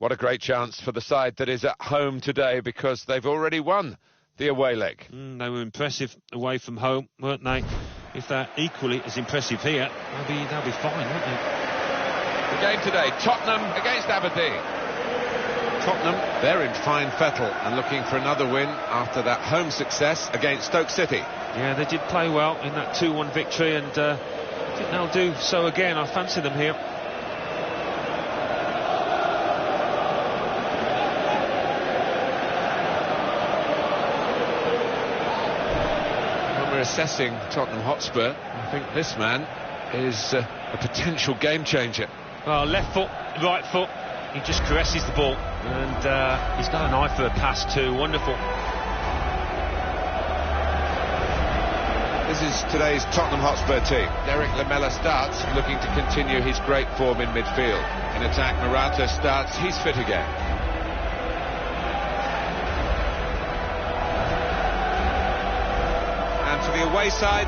What a great chance for the side that is at home today, because they've already won the away leg. They were impressive away from home, weren't they? If they're equally as impressive here, they'll be fine, won't they? The game today, Tottenham against Aberdeen. Tottenham, they're in fine fettle and looking for another win after that home success against Stoke City. Yeah, they did play well in that 2-1 victory, and I think they'll do so again. I fancy them here. When we're assessing Tottenham Hotspur, I think this man is a potential game changer. Well, left foot, right foot, he just caresses the ball, and he's got an eye for a pass too. Wonderful. This is today's Tottenham Hotspur team. Derek Lamela starts, looking to continue his great form in midfield. In attack, Morata starts, he's fit again. And for the away side,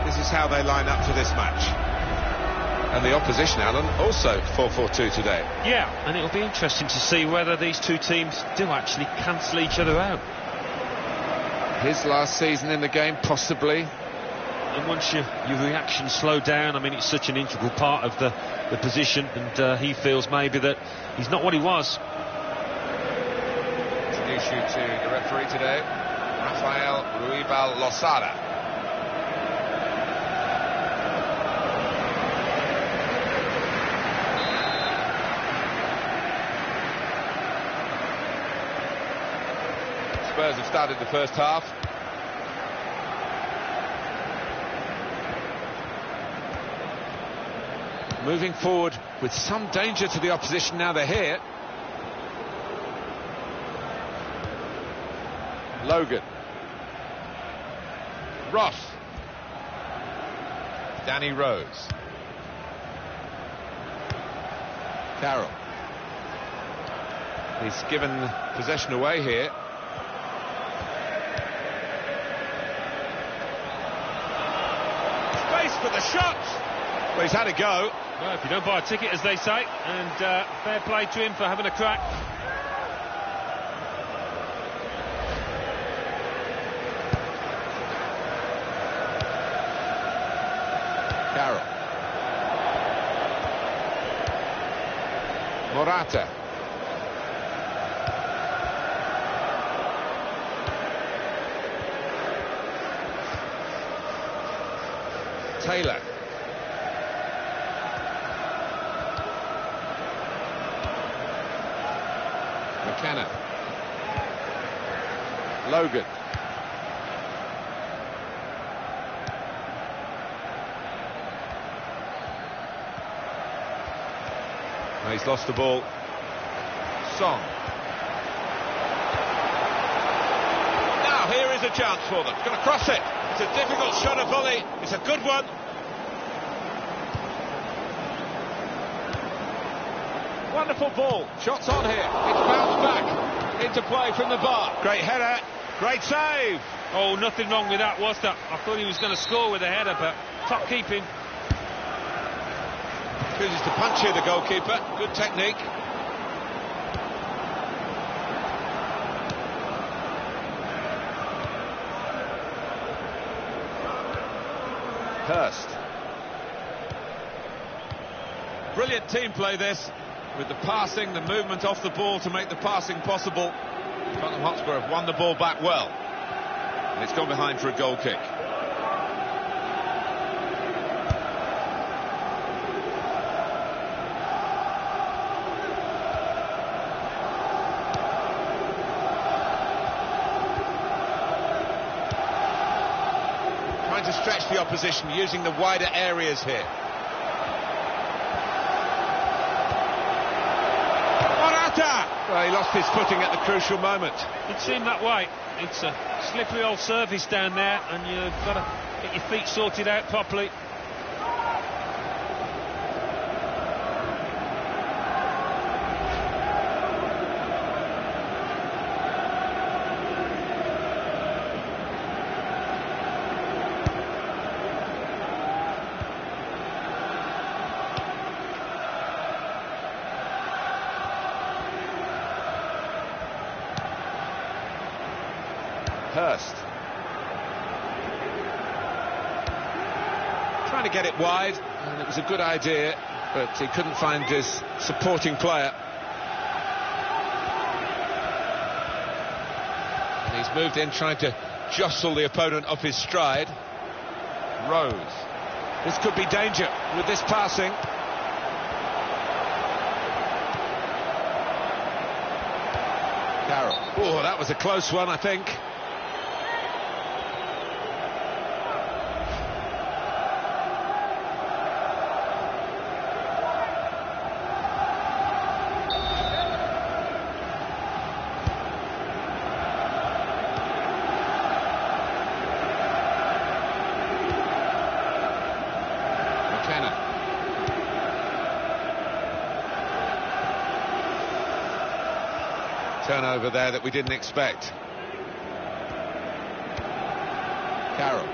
this is how they line up for this match. And the opposition, Alan, also 4-4-2 today. Yeah, and it'll be interesting to see whether these two teams do actually cancel each other out. His last season in the game, possibly. And once your reactions slow down, I mean, it's such an integral part of the position, and he feels maybe that he's not what he was. It's an issue to the referee today, Rafael Ruibal Losada. Spurs have started the first half. Moving forward with some danger to the opposition now they're here. Logan. Ross. Danny Rose. Carroll. He's given possession away here. Space for the shot. Well, he's had a go. Well, if you don't buy a ticket, as they say, and fair play to him for having a crack. Carroll. Morata. Taylor. McKenna. Logan. Now he's lost the ball. Song. Now here is a chance for them. He's going to cross it. It's a difficult shot, a volley. It's a good one. Wonderful ball. Shots on here. It's bounced back into play from the bar. Great header. Great save. Oh, nothing wrong with that, was there? I thought he was going to score with a header, but top keeping. Chooses to punch here, the goalkeeper. Good technique. Hurst. Brilliant team play this, with the passing, the movement off the ball to make the passing possible. Tottenham Hotspur have won the ball back well, and it's gone behind for a goal kick. Trying to stretch the opposition, using the wider areas here. Well, he lost his footing at the crucial moment. It seemed that way. It's a slippery old surface down there, and you've got to get your feet sorted out properly. Hurst. Trying to get it wide, and it was a good idea, but he couldn't find his supporting player. And he's moved in trying to jostle the opponent off his stride. Rose. This could be danger with this passing. Carroll. Oh, that was a close one, I think. Turnover there that we didn't expect. Carroll.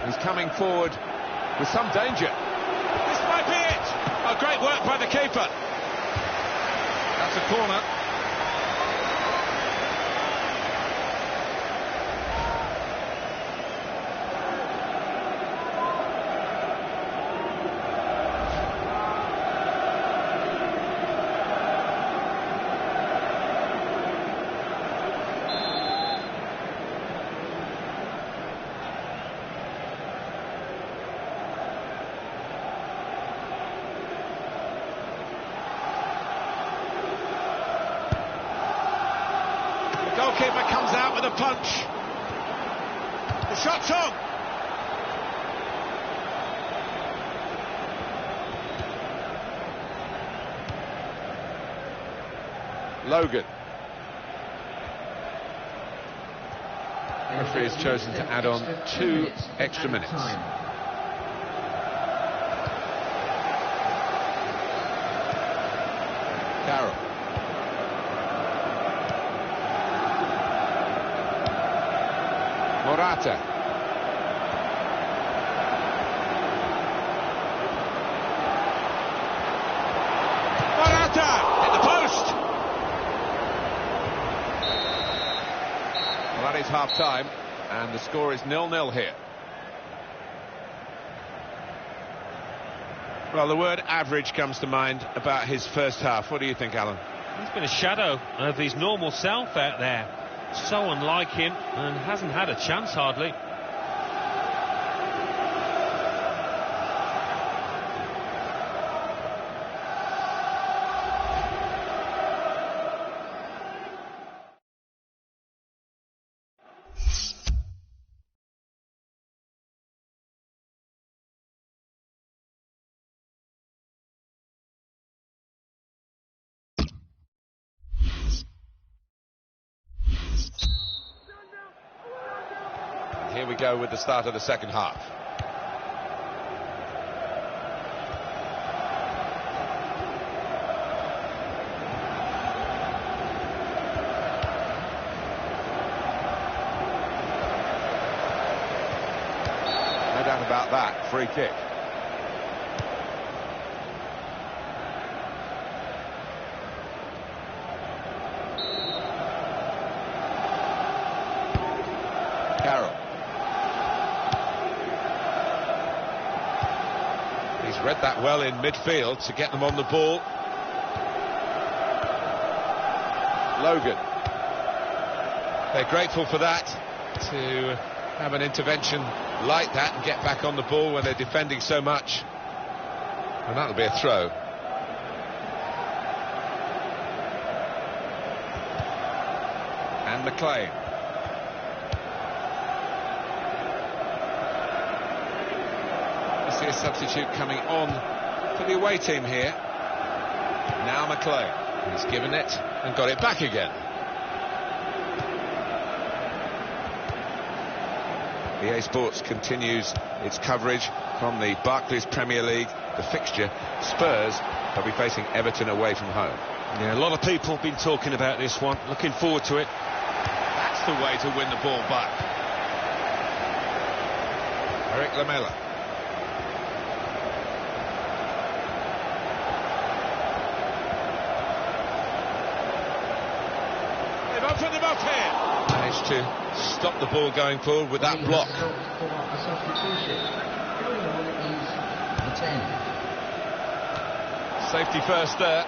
He's coming forward with some danger. This might be it! Oh, great work by the keeper. That's a corner. Goalkeeper comes out with a punch. The shot's on. Logan. The referee has chosen to add on 2 extra minutes. Carroll. Morata. Morata! Hit the post! Well, that is half-time, and the score is 0-0 here. Well, the word average comes to mind about his first half. What do you think, Alan? He's been a shadow of his normal self out there. So unlike him, and hasn't had a chance hardly. Here we go with the start of the second half. No doubt about that. Free kick. Carroll. He's read that well in midfield to get them on the ball. Logan. They're grateful for that, to have an intervention like that and get back on the ball when they're defending so much. And that'll be a throw. And McLean. A substitute coming on for the away team here. Now McLean. He's given it and got it back again. EA Sports continues its coverage from the Barclays Premier League. The fixture, Spurs, will be facing Everton away from home. Yeah, a lot of people have been talking about this one. Looking forward to it. That's the way to win the ball back. Eric Lamela. They've opened them up here. Managed to stop the ball going forward with that block. Safety first there.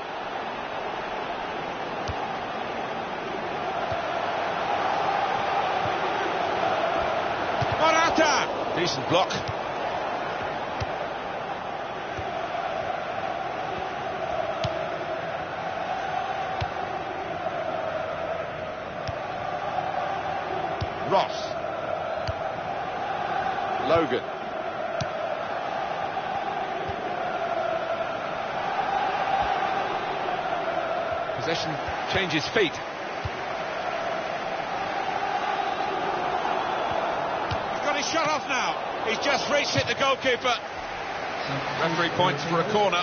Morata! Decent block. Ross. Logan. Possession changes feet. He's got his shot off now. He's just reached it, the goalkeeper. Referee points for a corner.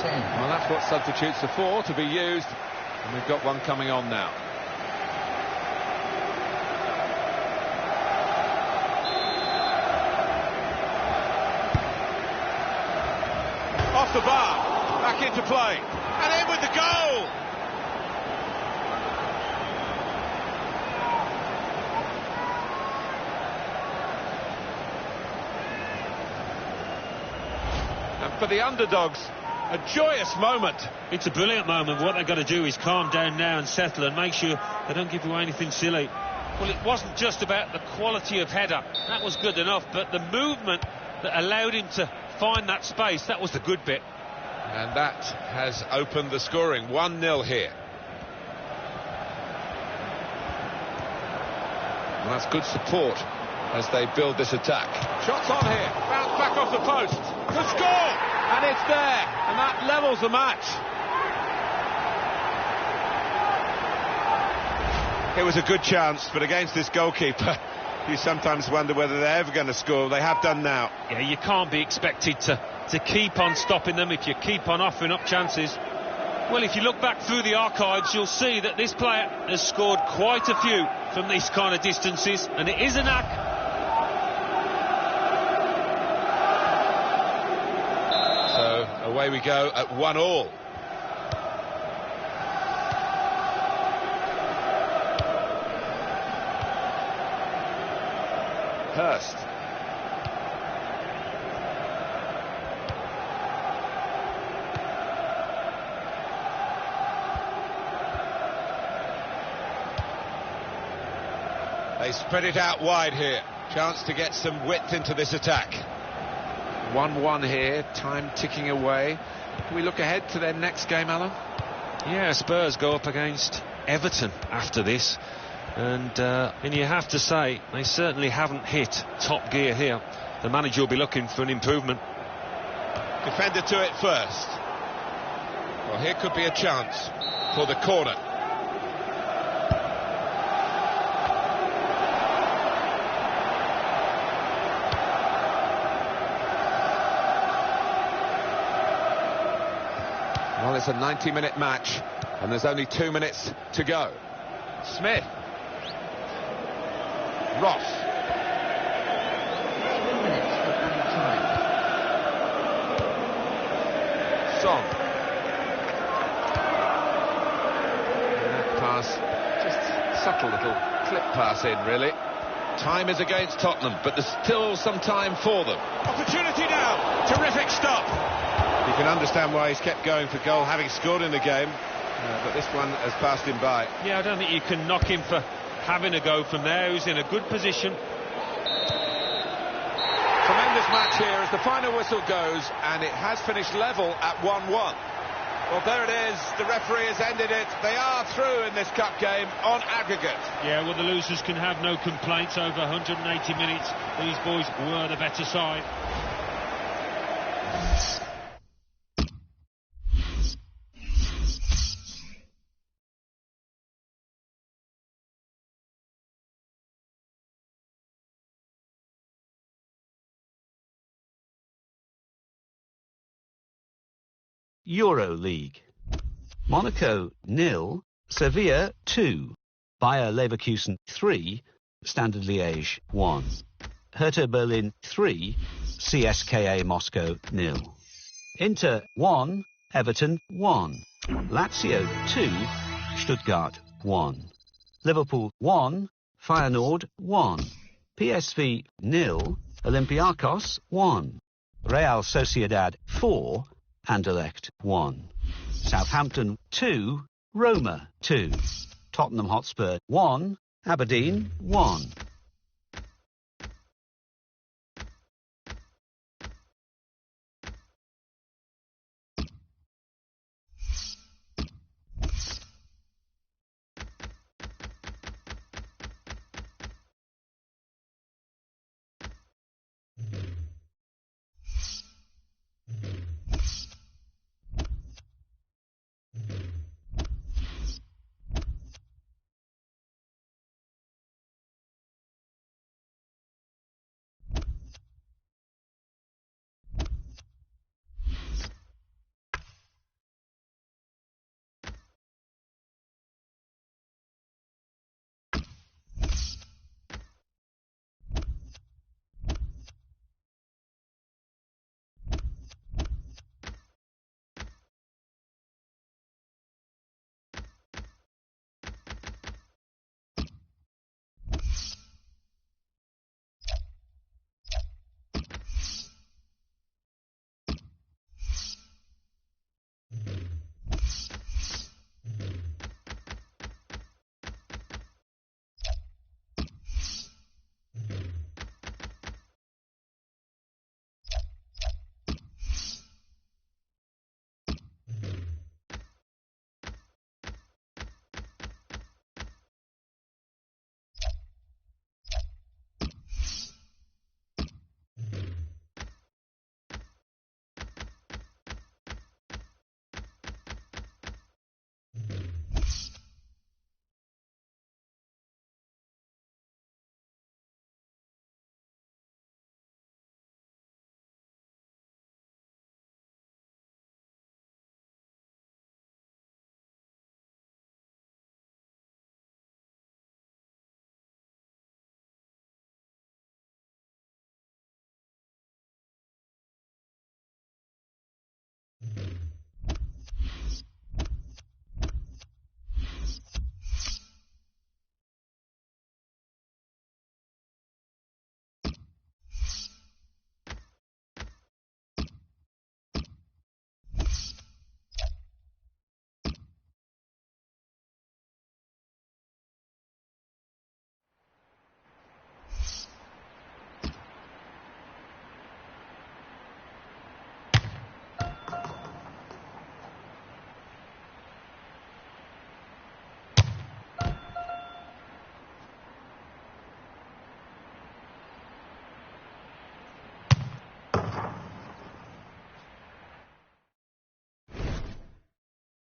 Well, that's what substitutes are for, to be used, and we've got one coming on now. Off the bar, back into play, and in with the goal! And for the underdogs, a joyous moment. It's a brilliant moment. What they've got to do is calm down now and settle and make sure they don't give away anything silly. Well, it wasn't just about the quality of header. That was good enough, but the movement that allowed him to find that space, that was the good bit. And that has opened the scoring. 1-0 here. Well, that's good support as they build this attack. Shots on here. Bounce back off the post. To score! And it's there, and that levels the match. It was a good chance, but against this goalkeeper, you sometimes wonder whether they're ever going to score. They have done now. Yeah, you can't be expected to keep on stopping them if you keep on offering up chances. Well, if you look back through the archives, you'll see that this player has scored quite a few from these kind of distances, and it is a knack. Away we go at 1-1. Hurst. They spread it out wide here. Chance to get some width into this attack. 1-1 here, time ticking away. Can we look ahead to their next game, Alan? Yeah, Spurs go up against Everton after this, and you have to say they certainly haven't hit top gear here. The manager will be looking for an improvement. Defender to it first. Well, here could be a chance for the corner. Well, it's a 90-minute match, and there's only 2 minutes to go. Smith. Ross. 2 minutes for added time. Song. And that pass, just subtle little clip pass in, really. Time is against Tottenham, but there's still some time for them. Opportunity now. Terrific stop. You can understand why he's kept going for goal, having scored in the game, but this one has passed him by. Yeah, I don't think you can knock him for having a go from there. He's in a good position. Tremendous match here as the final whistle goes, and it has finished level at 1-1. Well, there it is. The referee has ended it. They are through in this cup game on aggregate. Yeah, well, the losers can have no complaints. Over 180 minutes, these boys were the better side. Euro League. Monaco 0, Sevilla 2, Bayer Leverkusen 3, Standard Liège 1, Hertha Berlin 3, CSKA Moscow 0, Inter 1, Everton 1, Lazio 2, Stuttgart 1, Liverpool 1, Feyenoord 1, PSV 0, Olympiacos 1, Real Sociedad 4, Anderlecht 1, Southampton 2, Roma 2, Tottenham Hotspur 1, Aberdeen 1.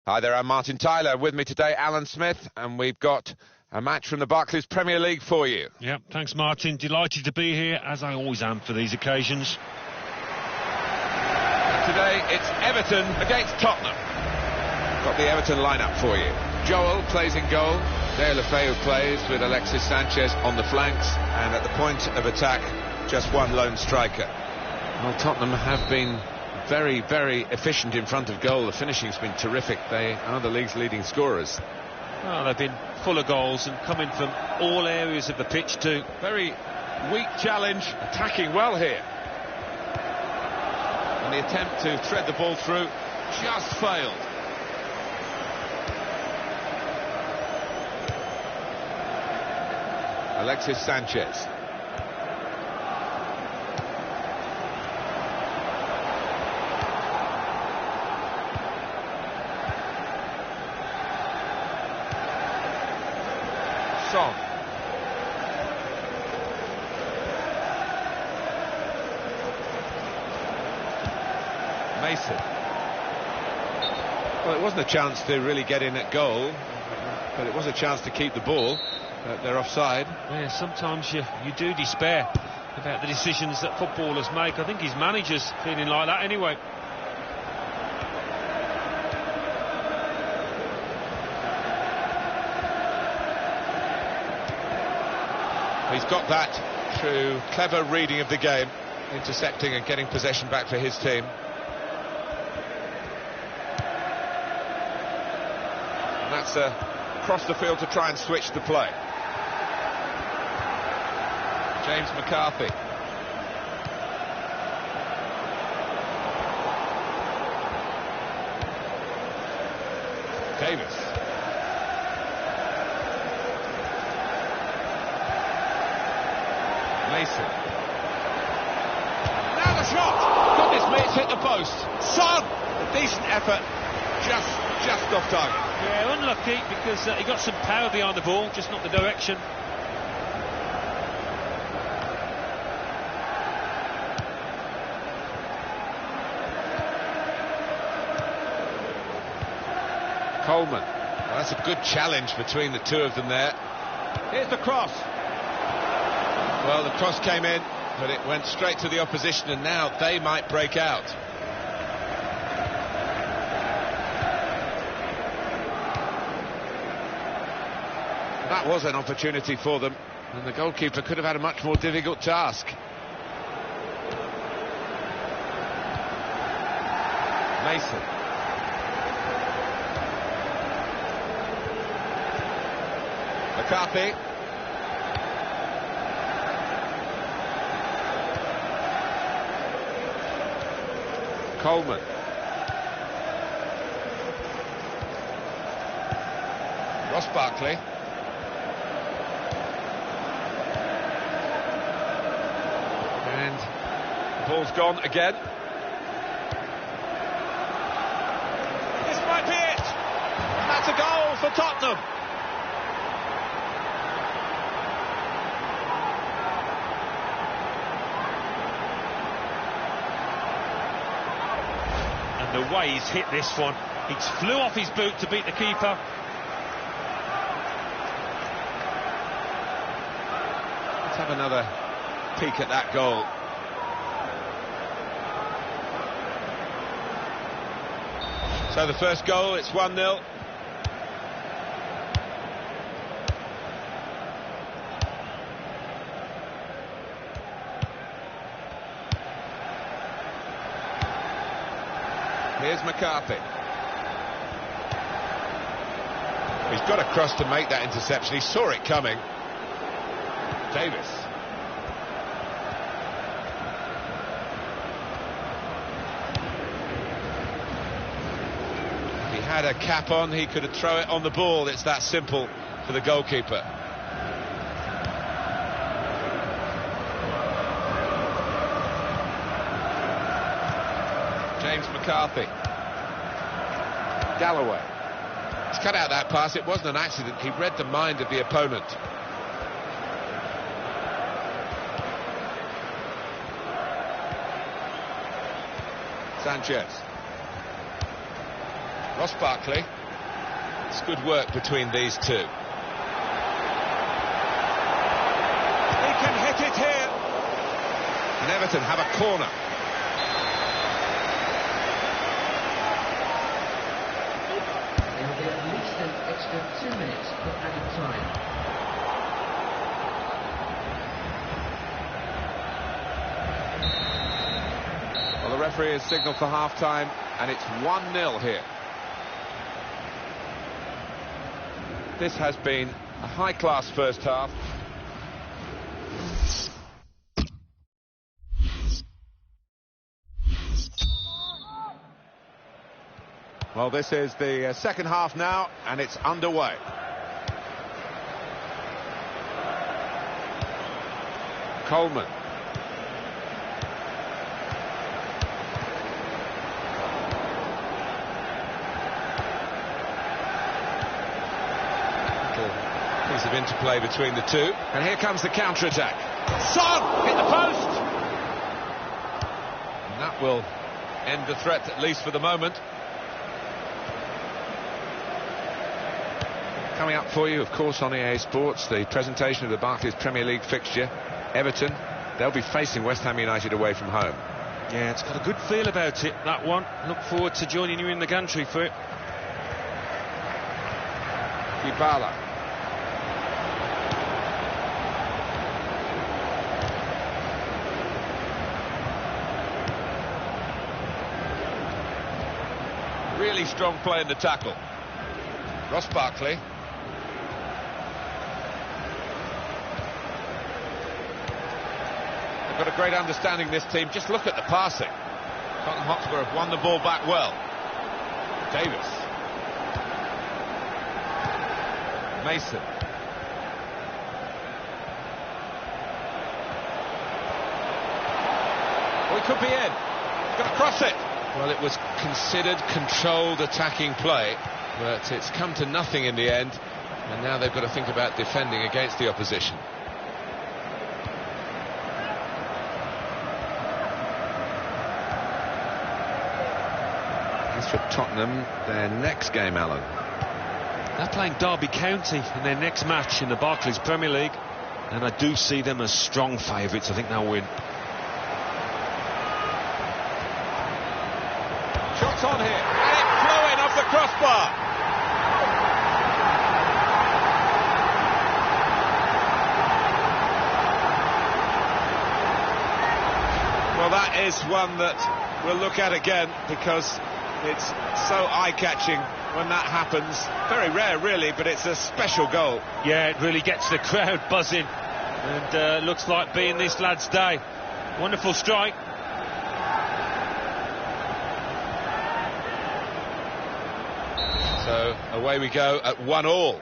Hi there, I'm Martin Tyler. With me today, Alan Smith, and we've got a match from the Barclays Premier League for you. Yep, thanks, Martin. Delighted to be here, as I always am for these occasions. Today, it's Everton against Tottenham. Got the Everton lineup for you. Joel plays in goal. Dale Lefeu plays with Alexis Sanchez on the flanks, and at the point of attack, just one lone striker. Well, Tottenham have been very, very efficient in front of goal. The finishing's been terrific. They are the league's leading scorers. Well, they've been full of goals and coming from all areas of the pitch too. Very weak challenge, attacking well here. And the attempt to thread the ball through just failed. Alexis Sanchez. Mason. Well, it wasn't a chance to really get in at goal, but it was a chance to keep the ball. They're offside. Yeah, sometimes you do despair about the decisions that footballers make. I think his manager's feeling like that anyway. He's got that through clever reading of the game, intercepting and getting possession back for his team. And that's across the field to try and switch the play. James McCarthy. Davis. Mason. Now the shot! Goodness me, it's hit the post. Son! A decent effort, just off target. Yeah, unlucky because he got some power behind the ball, just not the direction. Coleman. Well, that's a good challenge between the two of them there. Here's the cross. Well, the cross came in, but it went straight to the opposition, and now they might break out. That was an opportunity for them, and the goalkeeper could have had a much more difficult task. Mason. McCarthy. Coleman. Ross Barkley. And the ball's gone again. This might be it. That's a goal for Tottenham. The way he's hit this one, he flew off his boot to beat the keeper. Let's have another peek at that goal. So the first goal, it's 1-0. Here's McCarthy. He's got across to make that interception. He saw it coming. Davis. If he had a cap on, he could have thrown it on the ball. It's that simple for the goalkeeper. James McCarthy. Galloway. He's cut out that pass. It wasn't an accident. He read the mind of the opponent. Sanchez. Ross Barkley. It's good work between these two. He can hit it here. And Everton have a corner. Extra 2 minutes for added time. Well, the referee has signalled for half-time, and it's 1-0 here. This has been a high-class first half. Well, this is the second half now, and it's underway. Coleman. Little piece of interplay between the two. And here comes the counter-attack. Son! Hit the post! And that will end the threat, at least for the moment. Coming up for you, of course, on EA Sports, the presentation of the Barclays Premier League fixture. Everton, they'll be facing West Ham United away from home. Yeah, it's got a good feel about it, that one. Look forward to joining you in the gantry for it. Dybala. Really strong play in the tackle. Ross Barkley. They've got a great understanding, this team. Just look at the passing. Tottenham Hotspur have won the ball back well. Davis. Mason. Oh, he could be in. He's going to cross it. Well, it was considered controlled attacking play, but it's come to nothing in the end, and now they've got to think about defending against the opposition. As for Tottenham, their next game, Alan. They're playing Derby County in their next match in the Barclays Premier League, and I do see them as strong favourites. I think they'll win. Shots on here, and it flew in off the crossbar. Well, that is one that we'll look at again, because it's so eye-catching when that happens. Very rare, really, but it's a special goal. Yeah, it really gets the crowd buzzing, and looks like being this lad's day. Wonderful strike. So away we go at 1-1.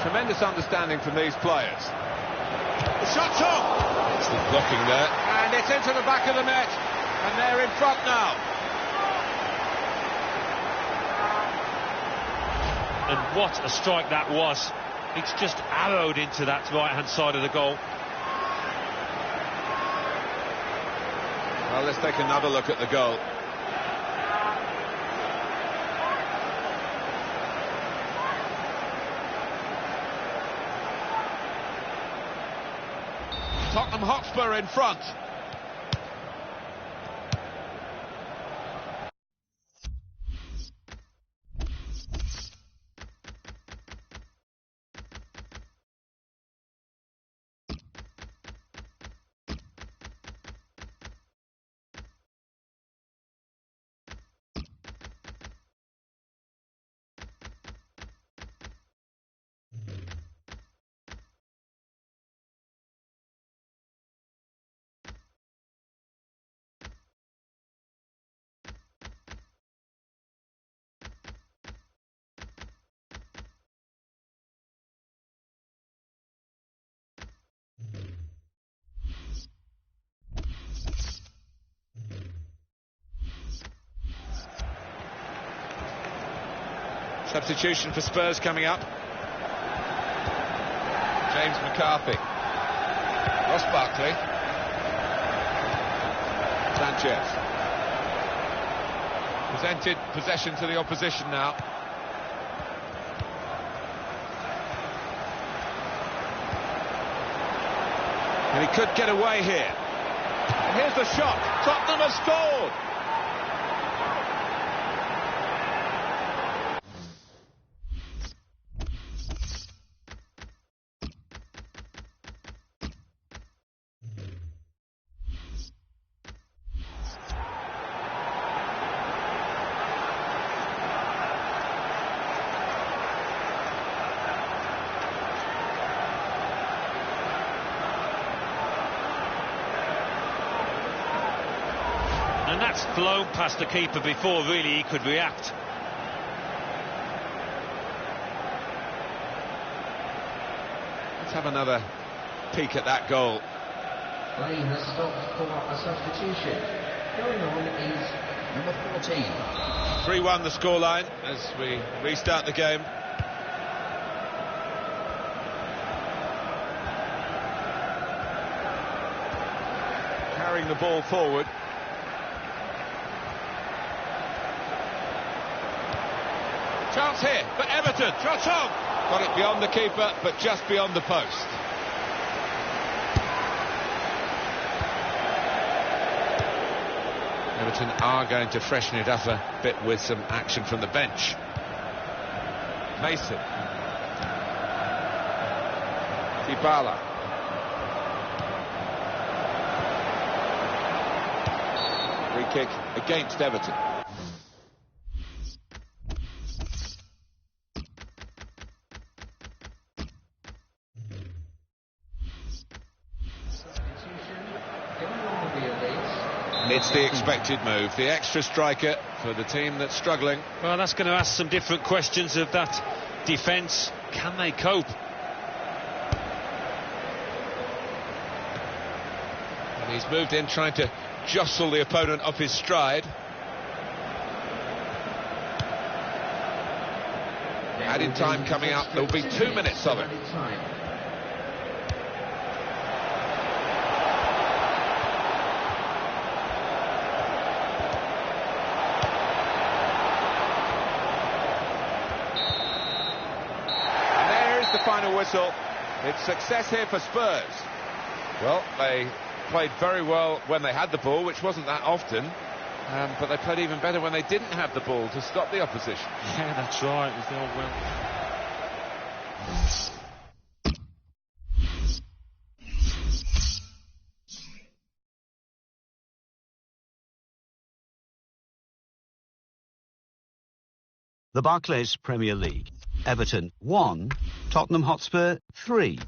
Tremendous understanding from these players. The shot's off! It's the blocking there. And it's into the back of the net. And they're in front now. And what a strike that was. It's just arrowed into that right-hand side of the goal. Well, let's take another look at the goal. Tottenham Hotspur in front. Substitution for Spurs coming up. James McCarthy. Ross Barkley. Sanchez. Presented possession to the opposition now. And he could get away here. And here's the shot. Tottenham have scored. And that's flown past the keeper before really he could react. Let's have another peek at that goal. Play has stopped for a substitution. Going on is number 14. 3-1 the scoreline as we restart the game. Carrying the ball forward. Chance here for Everton. Shot on. Got it beyond the keeper, but just beyond the post. Everton are going to freshen it up a bit with some action from the bench. Mason. Dybala. Free kick against Everton. It's the expected move, the extra striker for the team that's struggling. Well, that's going to ask some different questions of that defence. Can they cope? And he's moved in trying to jostle the opponent off his stride. Added time coming up, there will be 2 minutes of it. The final whistle. It's success here for Spurs. Well, they played very well when they had the ball, which wasn't that often, but they played even better when they didn't have the ball to stop the opposition. Yeah, that's right. It was the old well. The Barclays Premier League. Everton 1, Tottenham Hotspur 3.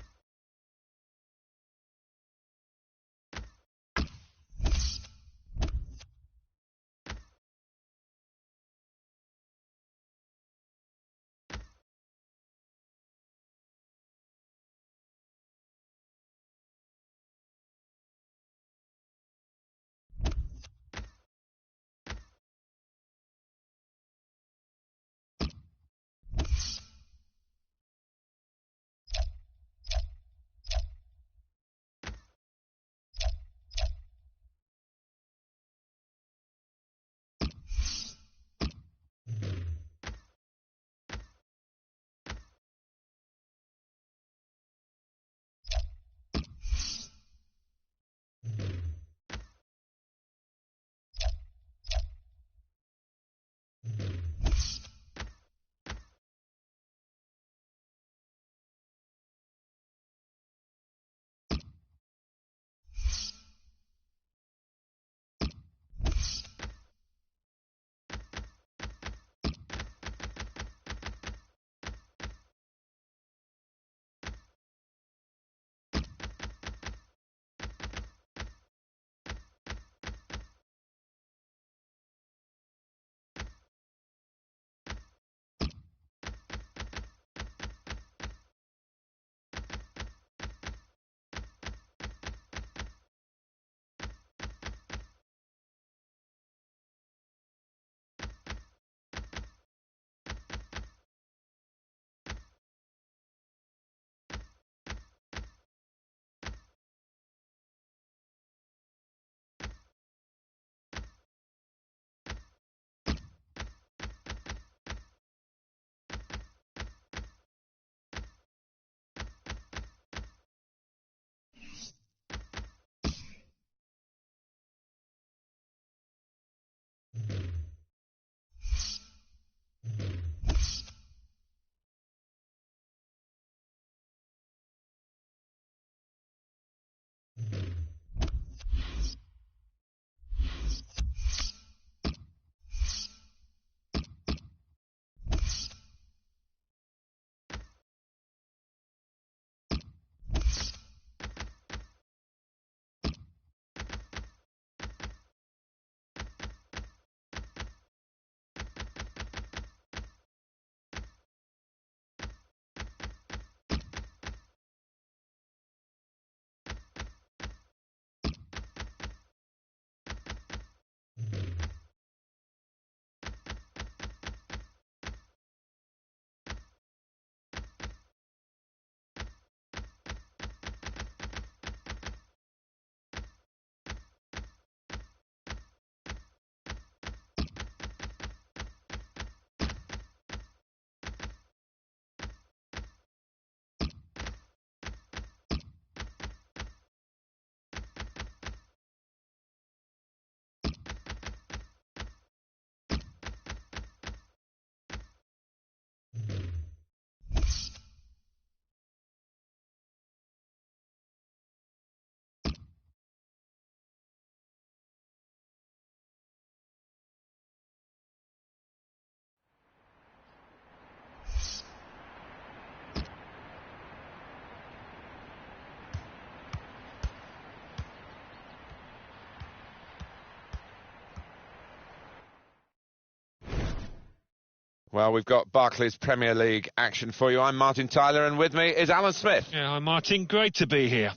Well, we've got Barclays Premier League action for you. I'm Martin Tyler, and with me is Alan Smith. Yeah, hi Martin, great to be here.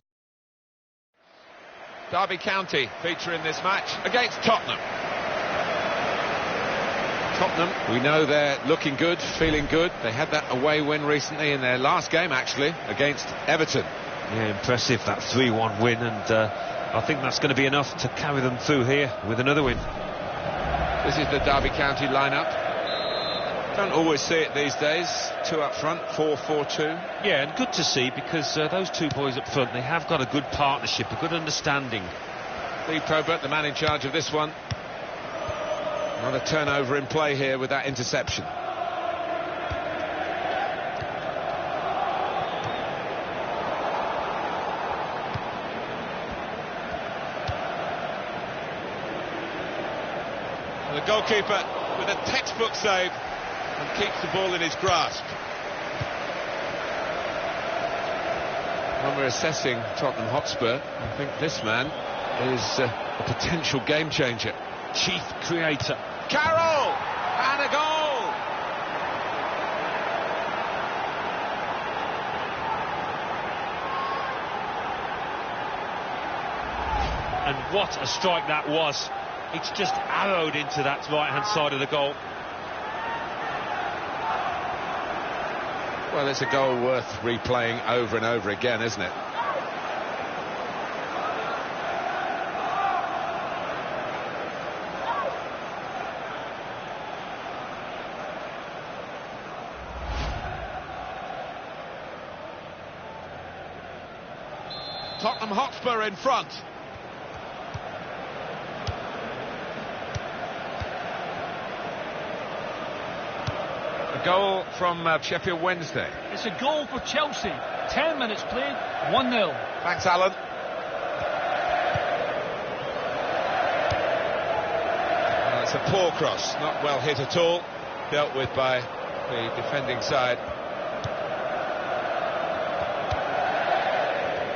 Derby County feature in this match against Tottenham. Tottenham, we know they're looking good, feeling good. They had that away win recently in their last game, actually, against Everton. Yeah, impressive, that 3-1 win, and I think that's going to be enough to carry them through here with another win. This is the Derby County lineup. Don't always see it these days. Two up front, 4-4-2. Yeah, and good to see, because those two boys up front, they have got a good partnership, a good understanding. Lee Probert, the man in charge of this one. Another turnover in play here with that interception. And the goalkeeper with a textbook save and keeps the ball in his grasp. When we're assessing Tottenham Hotspur, I think this man is a potential game changer. Chief creator. Carroll! And a goal! And what a strike that was. It's just arrowed into that right-hand side of the goal. Well, it's a goal worth replaying over and over again, isn't it? Tottenham Hotspur in front. A goal from Sheffield Wednesday. It's a goal for Chelsea. 10 minutes played, 1-0. Thanks, Alan. Well, it's a poor cross, not well hit at all. Dealt with by the defending side.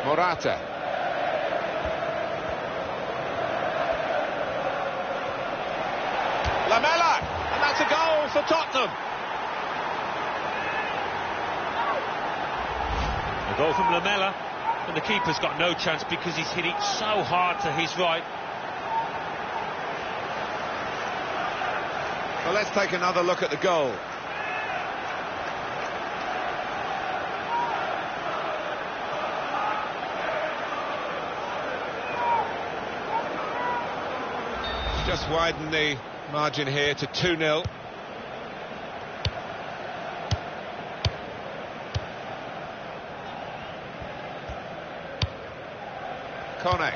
Morata. Lamela, and that's a goal for Tottenham. A goal from Lamela, and the keeper's got no chance because he's hit it so hard to his right. Well, let's take another look at the goal. Just widen the margin here to 2-0. Kone.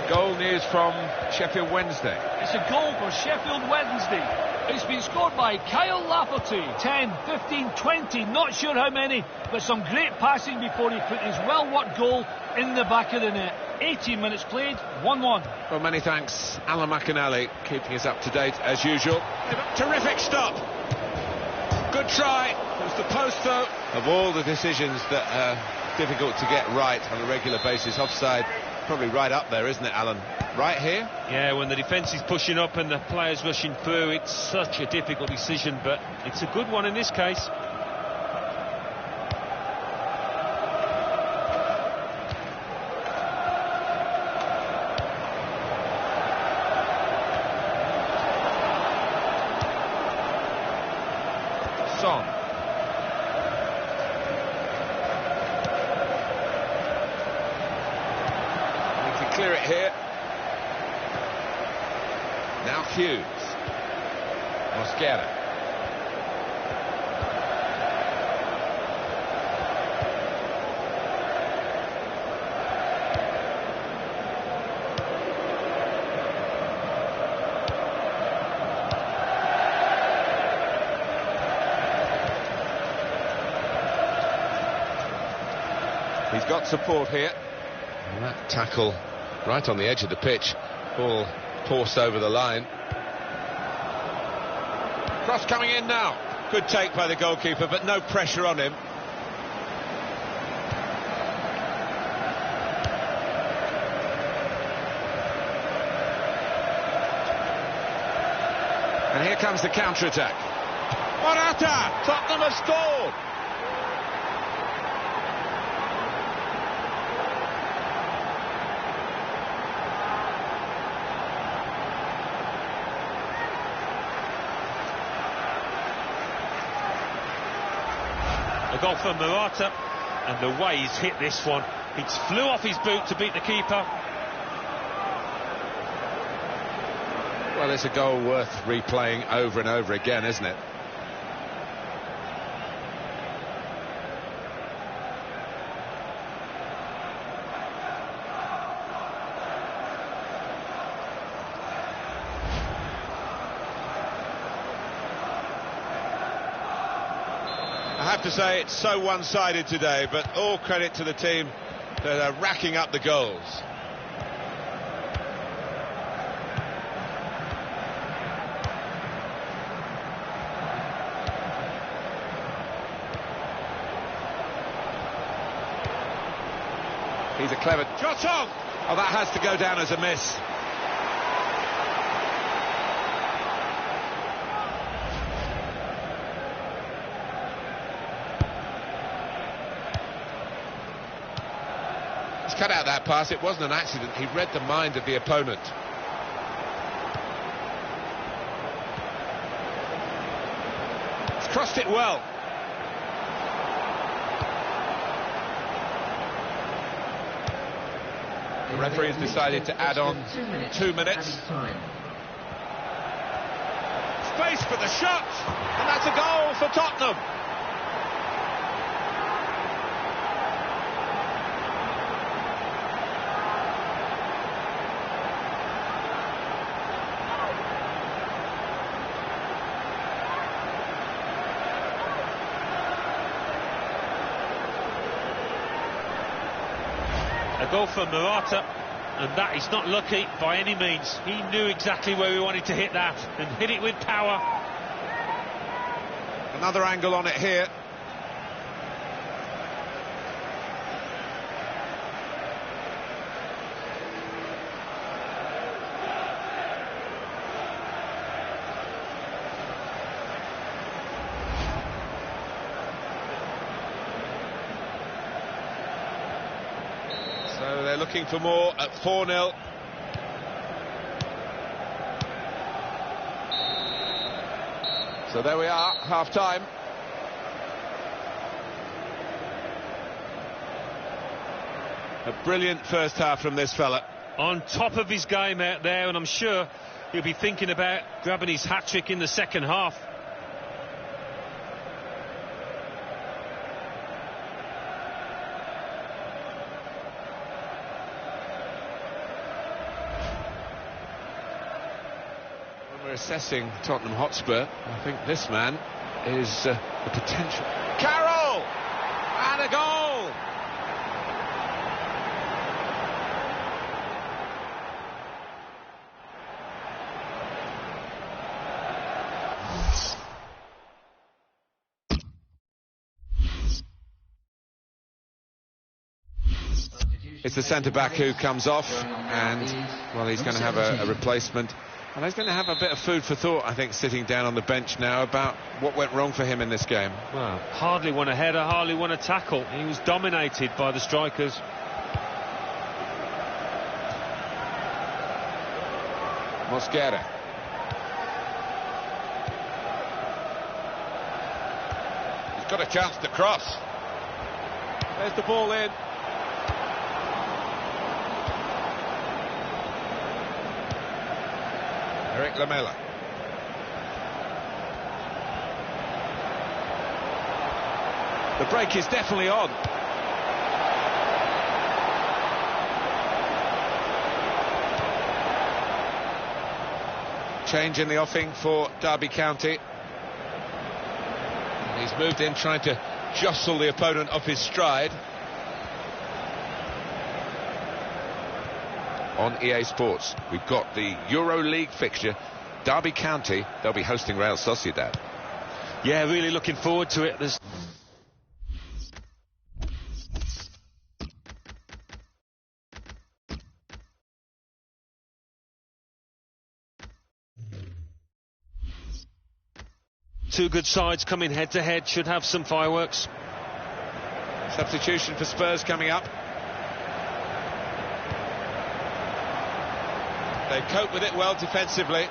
Goal news from Sheffield Wednesday. It's a goal for Sheffield Wednesday. It's been scored by Kyle Lafferty. 10, 15, 20, not sure how many, but some great passing before he put his well-worked goal in the back of the net. 18 minutes played, 1-1. Well, many thanks, Alan McAnally, keeping us up to date as usual. Terrific stop. Good try. It was the post, though. Of all the decisions that are difficult to get right on a regular basis, offside probably right up there, isn't it, Alan? Right here? Yeah, when the defence is pushing up and the players rushing through, it's such a difficult decision, but it's a good one in this case. Son. Need to clear it here. Now Hughes. Mosquera. He's got support here. And that tackle right on the edge of the pitch. Ball forced over the line. Cross coming in now. Good take by the goalkeeper, but no pressure on him. And here comes the counter-attack. Morata! Tottenham have scored! A goal for Morata, and the way he's hit this one, he flew off his boot to beat the keeper. Well, it's a goal worth replaying over and over again, isn't it? I have to say it's so one-sided today, but all credit to the team that are racking up the goals. He's a clever shot on! Oh, that has to go down as a miss. Cut out that pass. It wasn't an accident. He read the mind of the opponent. He's crossed it well. The referee has decided to add on 2 minutes. Space for the shot, and that's a goal for Tottenham. A goal for Morata, and that is not lucky by any means. He knew exactly where he wanted to hit that and hit it with power. Another angle on it here. So they're looking for more at 4-0. So there we are, half-time. A brilliant first half from this fella. On top of his game out there, and I'm sure he'll be thinking about grabbing his hat-trick in the second half. We're assessing Tottenham Hotspur. I think this man is the potential. Carroll! And a goal! It's the centre-back who comes off, and, well, he's going to have a replacement. And he's going to have a bit of food for thought, I think, sitting down on the bench now about what went wrong for him in this game. Well, hardly won a header, hardly won a tackle. He was dominated by the strikers. Mosquera. He's got a chance to cross. There's the ball in. Eric Lamela. The break is definitely on. Change in the offing for Derby County. And he's moved in trying to jostle the opponent off his stride. On EA Sports, we've got the Euro League fixture. Derby County, they'll be hosting Real Sociedad. Yeah, really looking forward to it. There's Two good sides coming head to head, should have some fireworks. Substitution for Spurs coming up. They cope with it well defensively.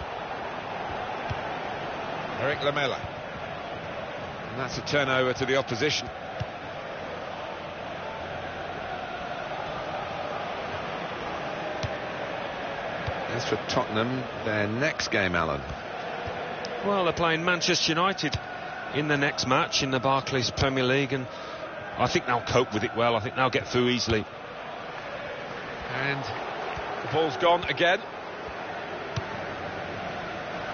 Eric Lamela. And that's a turnover to the opposition. As for Tottenham, their next game, Alan. Well, they're playing Manchester United in the next match in the Barclays Premier League, and I think they'll cope with it well. I think they'll get through easily. And the ball's gone again.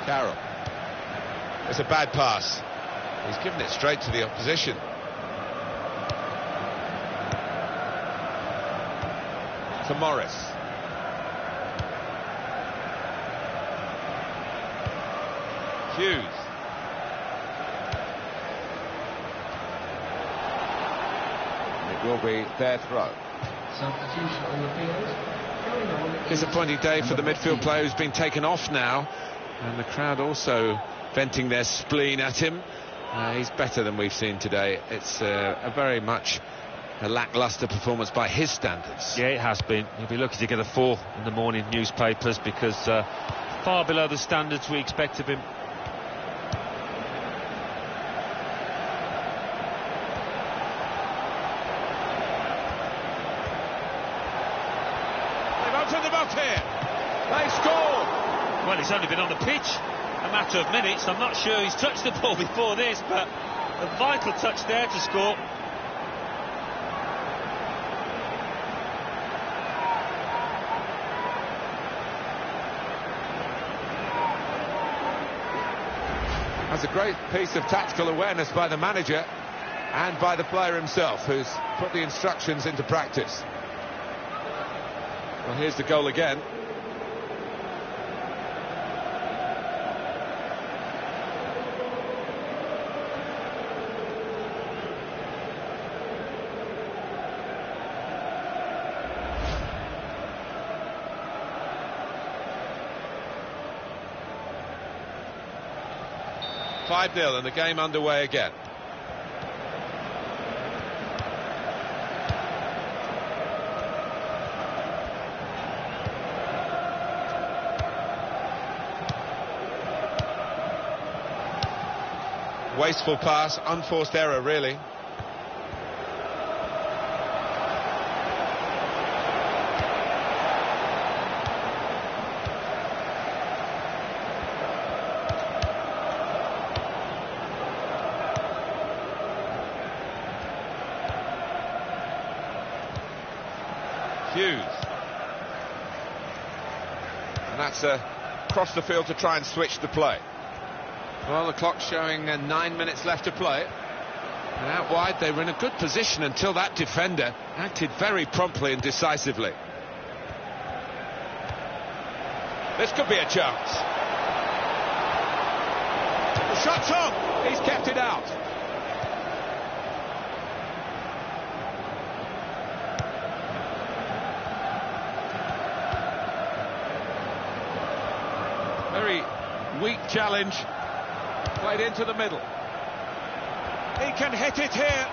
Carroll. It's a bad pass. He's given it straight to the opposition. To Morris. Hughes. It will be their throw. Substitution on the field. Going on. Disappointing day for the midfield player who's been taken off now. And the crowd also venting their spleen at him. He's better than we've seen today. It's a very much a lacklustre performance by his standards. Yeah, it has been. You'll be lucky to get a 4 in the morning newspapers, because far below the standards we expect of him. They've opened them up here. They score. Well, he's only been on the pitch a matter of minutes. I'm not sure he's touched the ball before this, but a vital touch there to score. That's a great piece of tactical awareness by the manager and by the player himself, who's put the instructions into practice. Well, here's the goal again. .5-0 and the game underway again. Wasteful pass, unforced error really. Hughes. And that's across the field to try and switch the play. Well, the clock's showing 9 minutes left to play. And out wide, they were in a good position until that defender acted very promptly and decisively. This could be a chance. The shot's on. He's kept it out. Very weak challenge. Played into the middle. He can hit it here.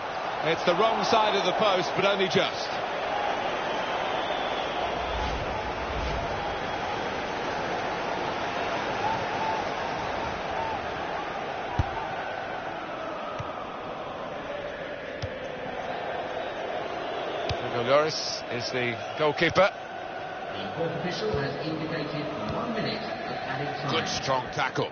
It's the wrong side of the post, but only just. Hugo Lloris is the goalkeeper. The court official has indicated 1 minute of added time. Good strong tackle.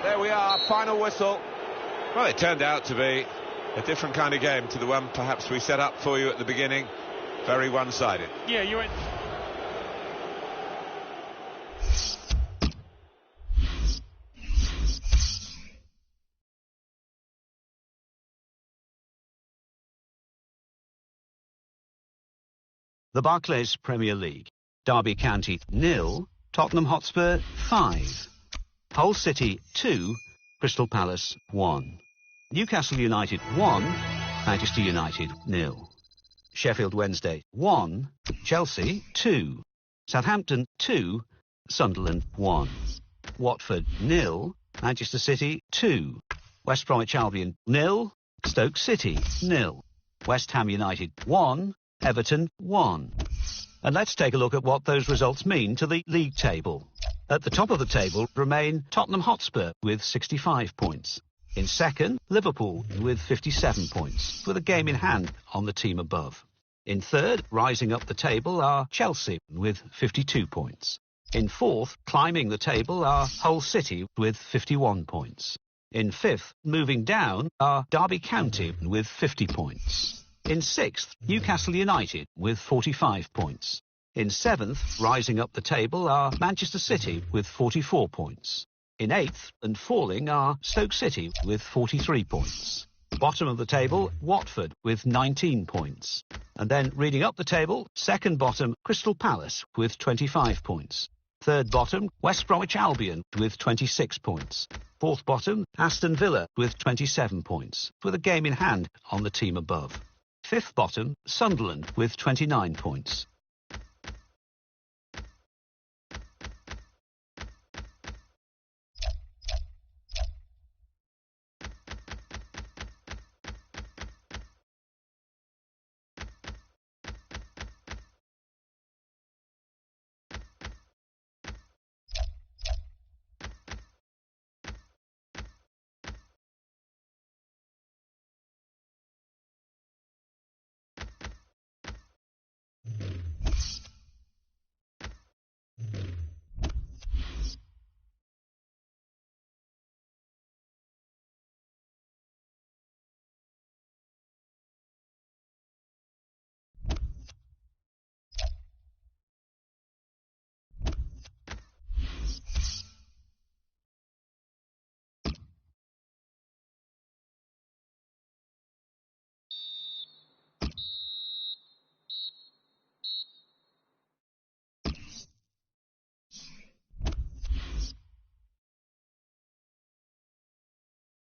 There we are, final whistle. Well, it turned out to be a different kind of game to the one perhaps we set up for you at the beginning. Very one-sided. Yeah, you went. The Barclays Premier League. Derby County 0, Tottenham Hotspur 5. Hull City 2, Crystal Palace 1. Newcastle United 1, Manchester United 0. Sheffield Wednesday 1, Chelsea 2, Southampton 2, Sunderland 1, Watford 0, Manchester City 2, West Bromwich Albion 0, Stoke City 0, West Ham United 1, Everton 1. And let's take a look at what those results mean to the league table. At the top of the table remain Tottenham Hotspur with 65 points. In second, Liverpool with 57 points, with a game in hand on the team above. In third, rising up the table, are Chelsea with 52 points. In fourth, climbing the table, are Hull City with 51 points. In fifth, moving down, are Derby County with 50 points. In sixth, Newcastle United with 45 points. In seventh, rising up the table, are Manchester City with 44 points. In eighth and falling are Stoke City with 43 points. Bottom of the table, Watford with 19 points. And then reading up the table, second bottom, Crystal Palace with 25 points. Third bottom, West Bromwich Albion with 26 points. Fourth bottom, Aston Villa with 27 points, with a game in hand on the team above. Fifth bottom, Sunderland with 29 points.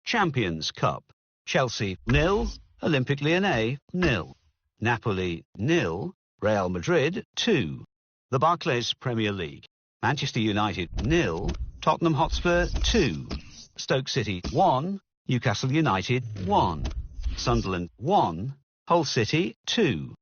Champions Cup. Chelsea 0, Olympique Lyonnais 0, Napoli 0, Real Madrid 2. The Barclays Premier League. Manchester United 0, Tottenham Hotspur 2, Stoke City 1, Newcastle United 1, Sunderland 1, Hull City 2.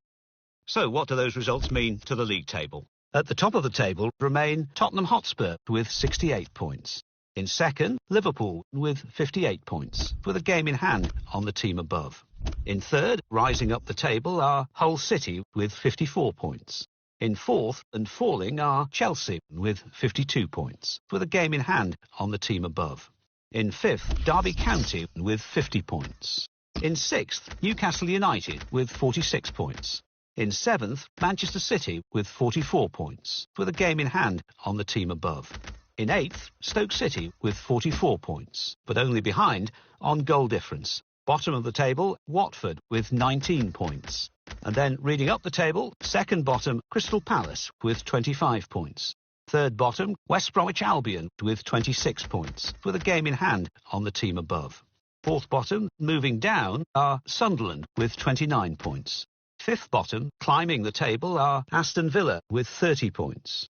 So what do those results mean to the league table? At the top of the table remain Tottenham Hotspur with 68 points. In second, Liverpool with 58 points, with a game in hand on the team above. In third, rising up the table, are Hull City with 54 points. In fourth and falling are Chelsea with 52 points, with a game in hand on the team above. In fifth, Derby County with 50 points. In sixth, Newcastle United with 46 points. In seventh, Manchester City with 44 points, with a game in hand on the team above. In eighth, Stoke City with 44 points, but only behind on goal difference. Bottom of the table, Watford with 19 points. And then reading up the table, second bottom, Crystal Palace with 25 points. Third bottom, West Bromwich Albion with 26 points, with a game in hand on the team above. Fourth bottom, moving down, are Sunderland with 29 points. Fifth bottom, climbing the table, are Aston Villa with 30 points.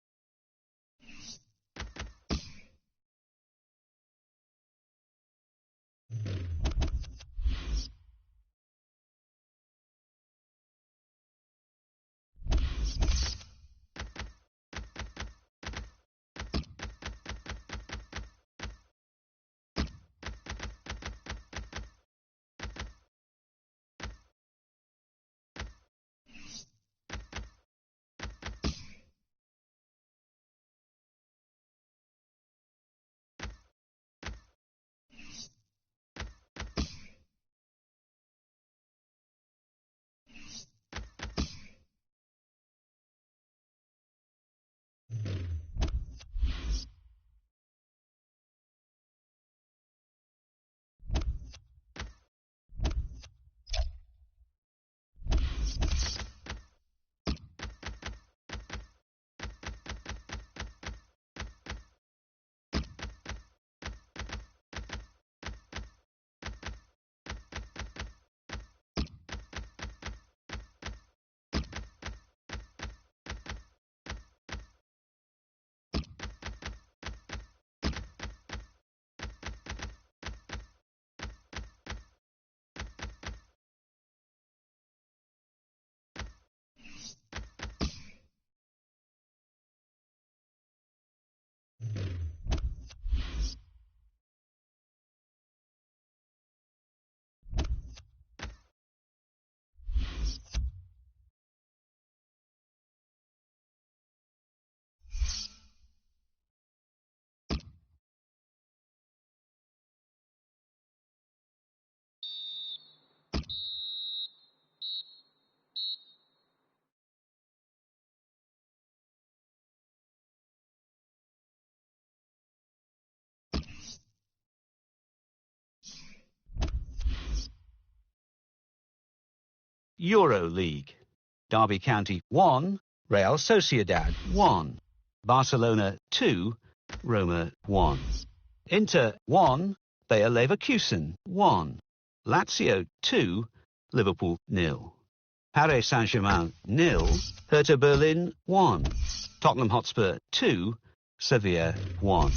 Euro League. Derby County 1, Real Sociedad 1, Barcelona 2, Roma 1, Inter 1, Bayer Leverkusen 1, Lazio 2, Liverpool 0, Paris Saint-Germain 0, Hertha Berlin 1, Tottenham Hotspur 2, Sevilla 1.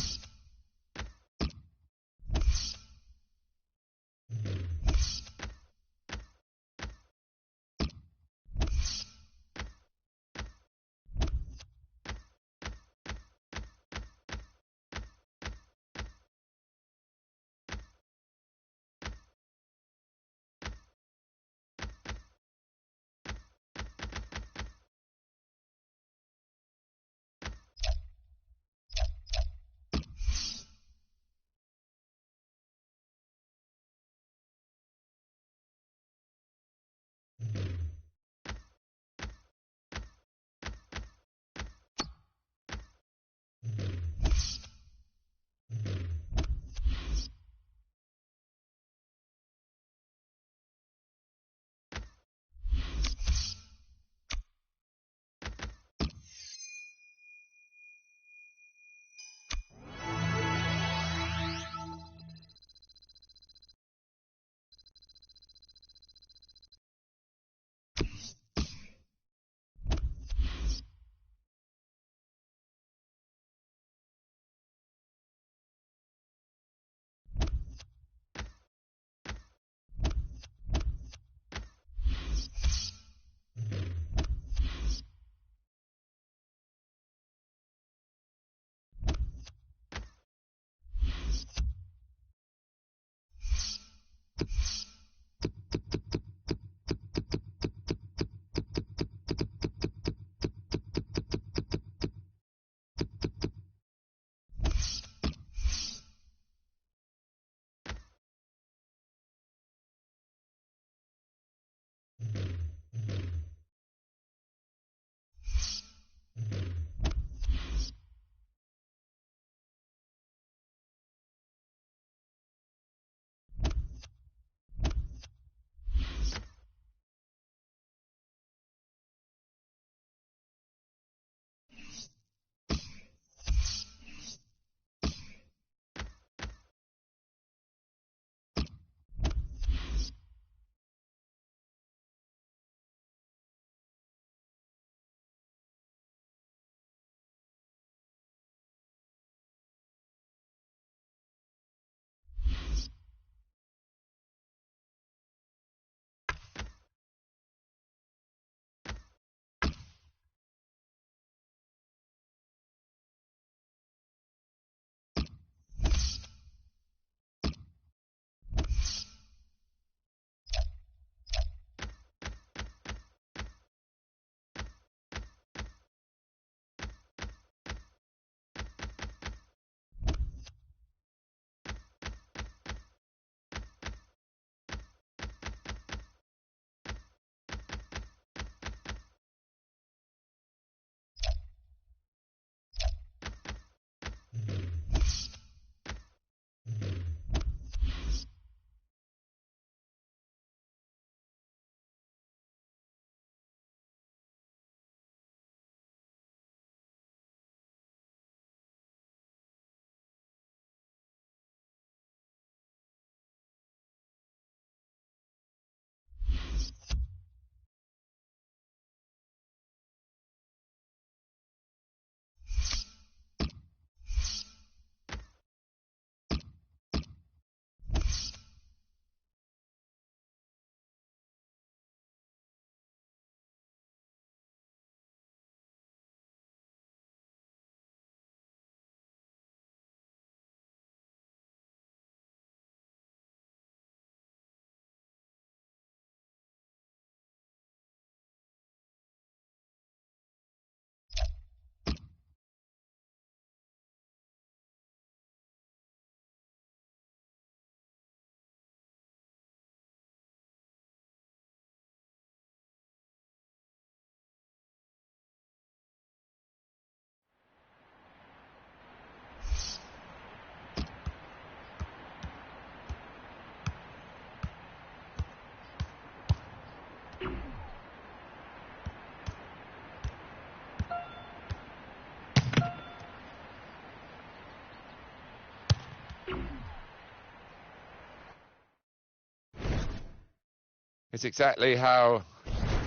It's exactly how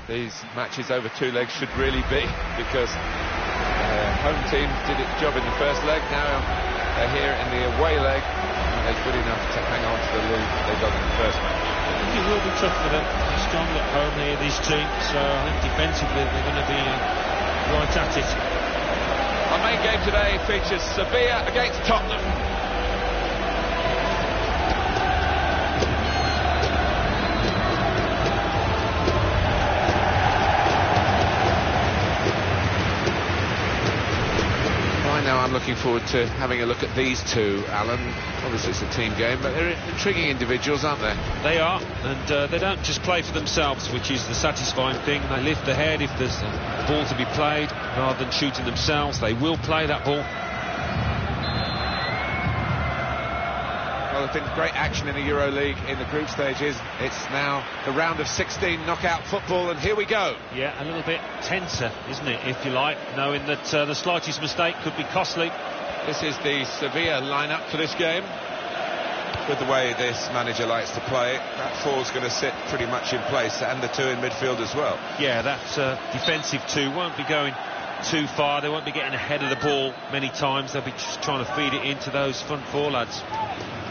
these matches over 2 legs should really be, because home team did its job in the first leg. Now they're here in the away leg, and they're good enough to hang on to the lead they got in the first match. I think it will be tough for them. They're strong at home here, these teams, so I think defensively they're going to be right at it. Our main game today features Sevilla against Tottenham. Now I'm looking forward to having a look at these two, Alan. Obviously it's a team game, but they're intriguing individuals, aren't they? They are, and they don't just play for themselves, which is the satisfying thing. They lift the head if there's a ball to be played, rather than shooting themselves. They will play that ball. Well, there's been great action in the Euro League in the group stages. It's now the round of 16 knockout football, and here we go. Yeah, a little bit tenser, isn't it, if you like, knowing that the slightest mistake could be costly. This is the Sevilla lineup for this game. With the way this manager likes to play, that four's going to sit pretty much in place, and the two in midfield as well. Yeah, that defensive two won't be going too far. They won't be getting ahead of the ball many times. They'll be just trying to feed it into those front four lads.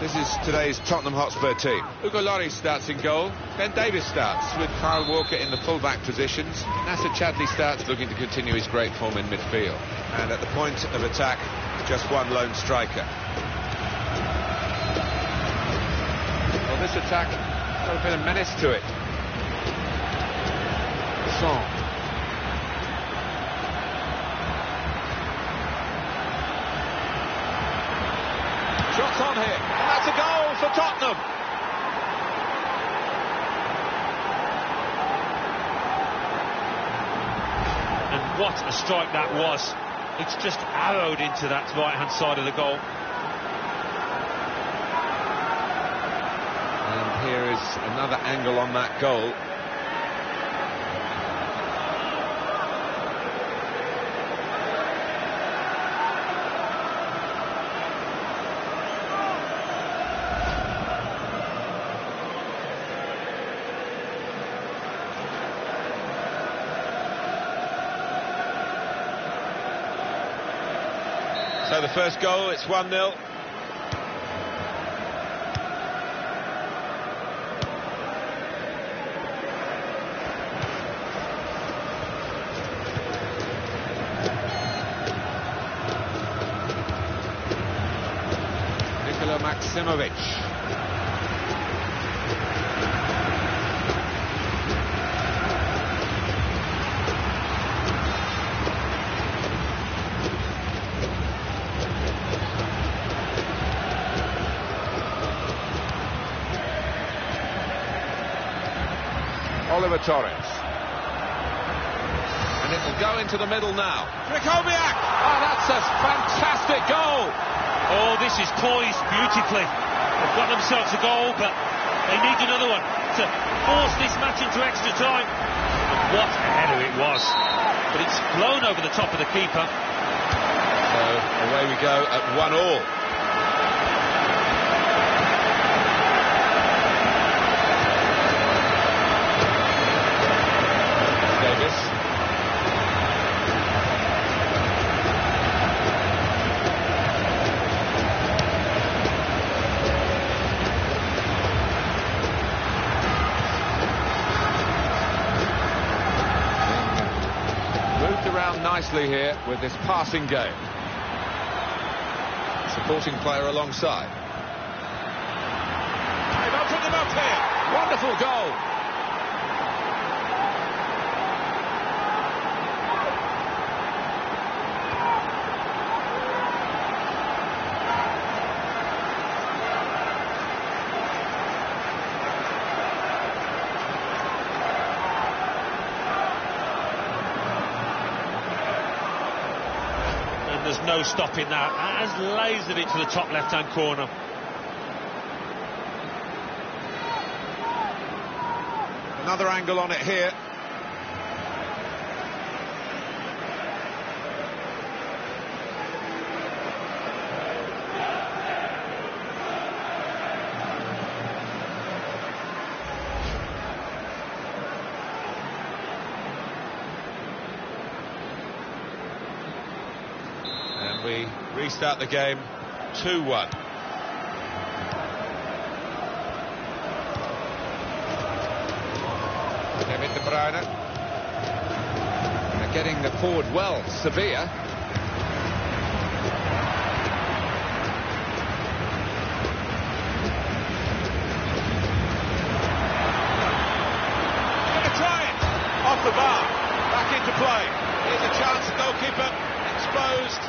This is today's Tottenham Hotspur team. Ugo Lloris starts in goal. Ben Davies starts with Kyle Walker in the full-back positions. Nasser Chadli starts, looking to continue his great form in midfield. And at the point of attack, just one lone striker. Well, this attack got a bit of menace to it. Song. Shots on here, and that's a goal for Tottenham. And what a strike that was. It's just arrowed into that right-hand side of the goal. And here is another angle on that goal. So the first goal, it's 1-0. Nikola Maximovic. Oliver Torres. And it will go into the middle now. Krychowiak! Oh, that's a fantastic goal! Oh, this is poised beautifully. They've got themselves a goal, but they need another one to force this match into extra time. And what a header it was. But it's blown over the top of the keeper. So away we go at 1-1. Nicely here with this passing game. Supporting player alongside. They've opened them up here. Wonderful goal. There's no stopping that. That has lasered it to the top left-hand corner. Another angle on it here. And we restart the game 2-1. Kevin De Bruyne. They're getting the forward well, Sevilla. Gonna try it! Off the bar. Back into play. Here's a chance, the goalkeeper exposed.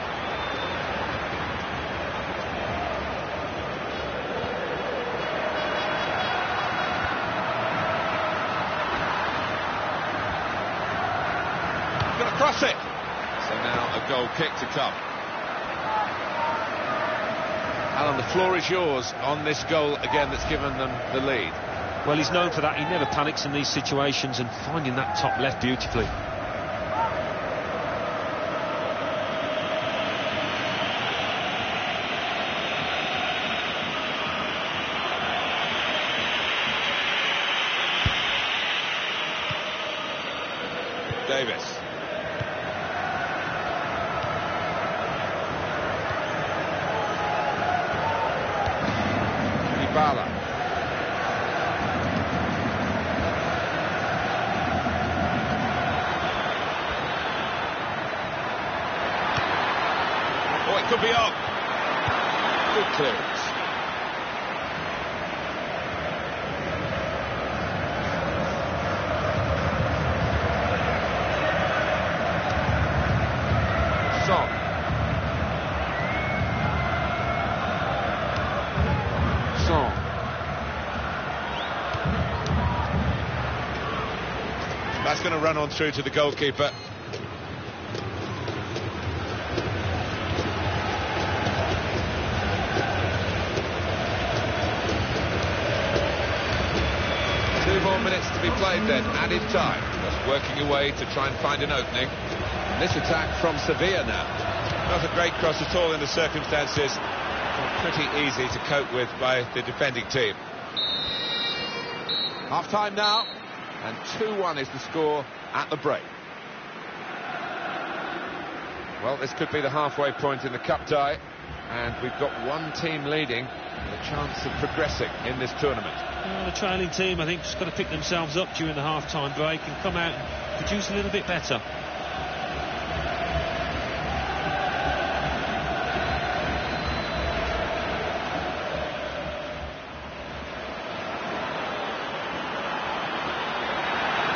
Cross it. So now a goal kick to come. Alan, the floor is yours on this goal again that's given them the lead. Well, he's known for that. He never panics in these situations, and finding that top left beautifully. Davis. Bala. Oh, it could be on. Good clearance. Son. That's going to run on through to the goalkeeper. Two more minutes to be played then, added time. Just working away to try and find an opening. And this attack from Sevilla now. Not a great cross at all in the circumstances. Pretty easy to cope with by the defending team. Half-time now, and 2-1 is the score at the break. Well, this could be the halfway point in the cup tie, and we've got one team leading with a chance of progressing in this tournament. Well, the trailing team, I think, just got to pick themselves up during the half-time break and come out and produce a little bit better.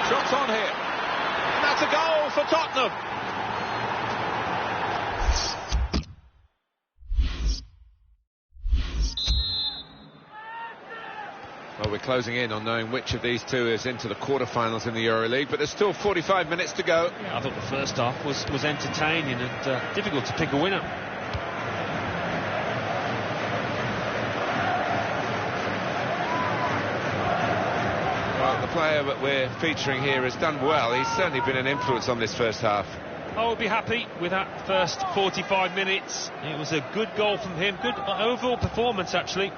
Shots on here, and that's a goal for Tottenham. Well, we're closing in on knowing which of these two is into the quarter-finals in the EuroLeague, but there's still 45 minutes to go. Yeah, I thought the first half was entertaining and difficult to pick a winner. Well, the player that we're featuring here has done well. He's certainly been an influence on this first half. I would be happy with that first 45 minutes. It was a good goal from him, good overall performance actually.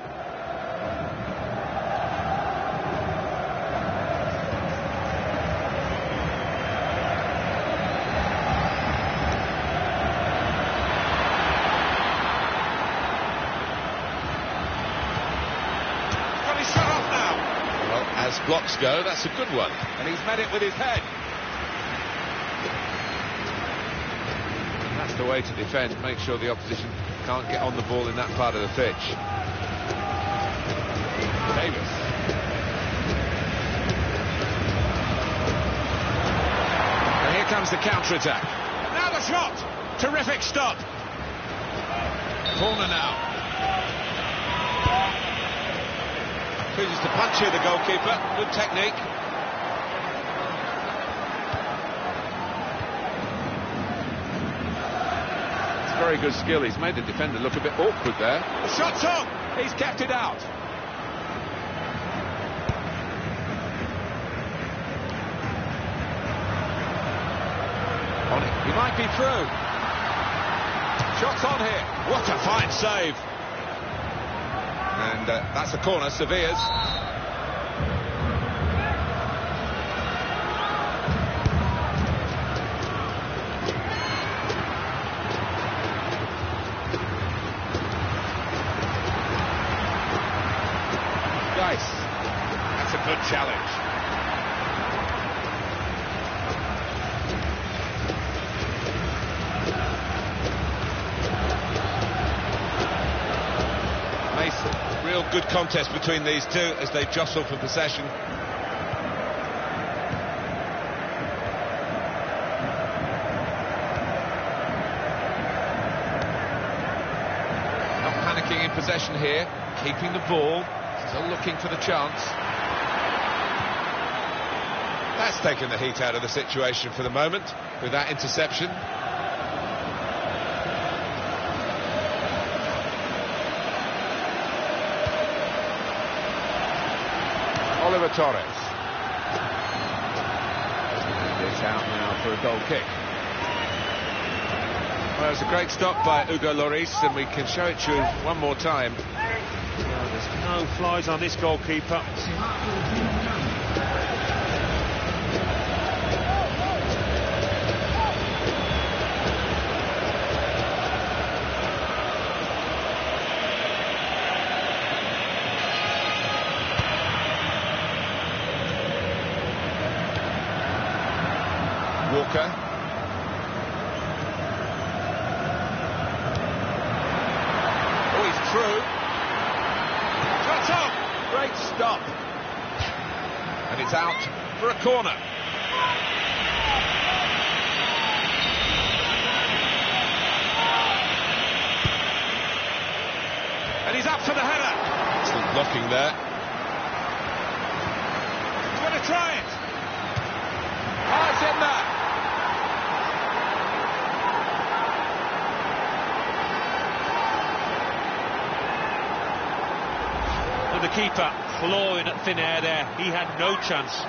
As blocks go, that's a good one, and he's met it with his head. And that's the way to defend, make sure the opposition can't get on the ball in that part of the pitch. Davis. And here comes the counter-attack. Now the shot! Terrific stop. Corner now. Chooses to punch here, the goalkeeper. Good technique. It's very good skill. He's made the defender look a bit awkward there. The shot's on! He's kept it out. On it. He might be through. Shots on here. What a fine save. And that's a corner, Sevilla's. good contest between these two as they jostle for possession. Not panicking in possession here, keeping the ball, still looking for the chance. That's taken the heat out of the situation for the moment with that interception. Oliver Torres. And it's out now for a goal kick. Well, it's a great stop by Hugo Lloris, and we can show it to you one more time. Well, there's no flies on this goalkeeper. Walker. Oh, he's through. Shot on! Great stop. And it's out for a corner. And he's up for the header. Excellent blocking there. He's going to try it. Oh, it's in there. And the keeper clawing at thin air there. He had no chance.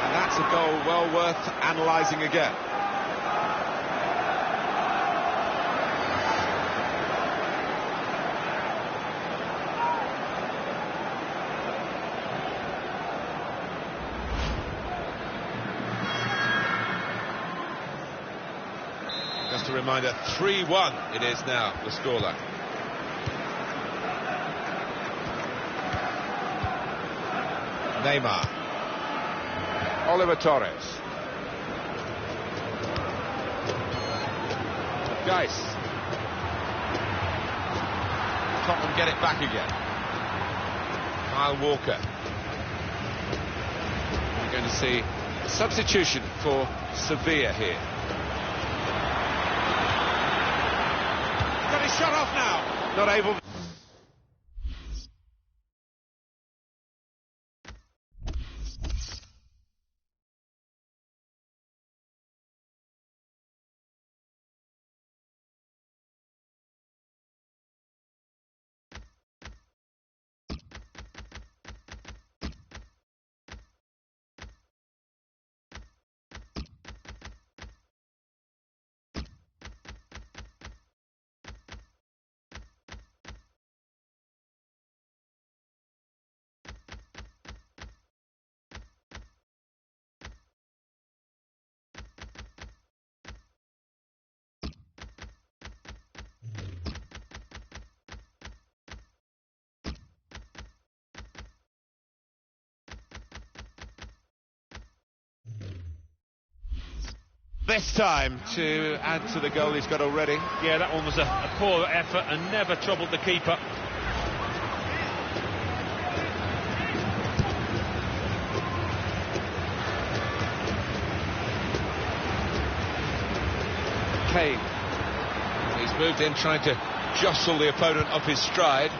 And that's a goal well worth analysing again. Just a reminder, 3-1 it is now, the scoreline. Neymar. Oliver Torres. Geis. Tottenham get it back again. Kyle Walker. We're going to see a substitution for Sevilla here. Got his shot off now. Not able. This time to add to the goal he's got already. Yeah, that one was a poor effort and never troubled the keeper. Kane. He's moved in trying to jostle the opponent off his stride.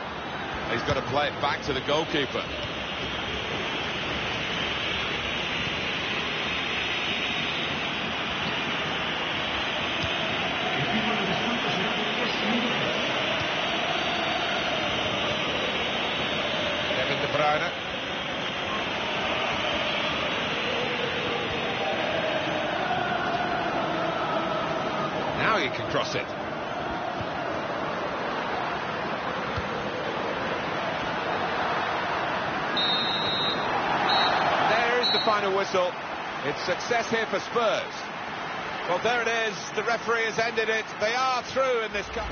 He's got to play it back to the goalkeeper. Now you can cross it. There is the final whistle. It's success here for Spurs. Well, there it is. The referee has ended it. They are through in this cup.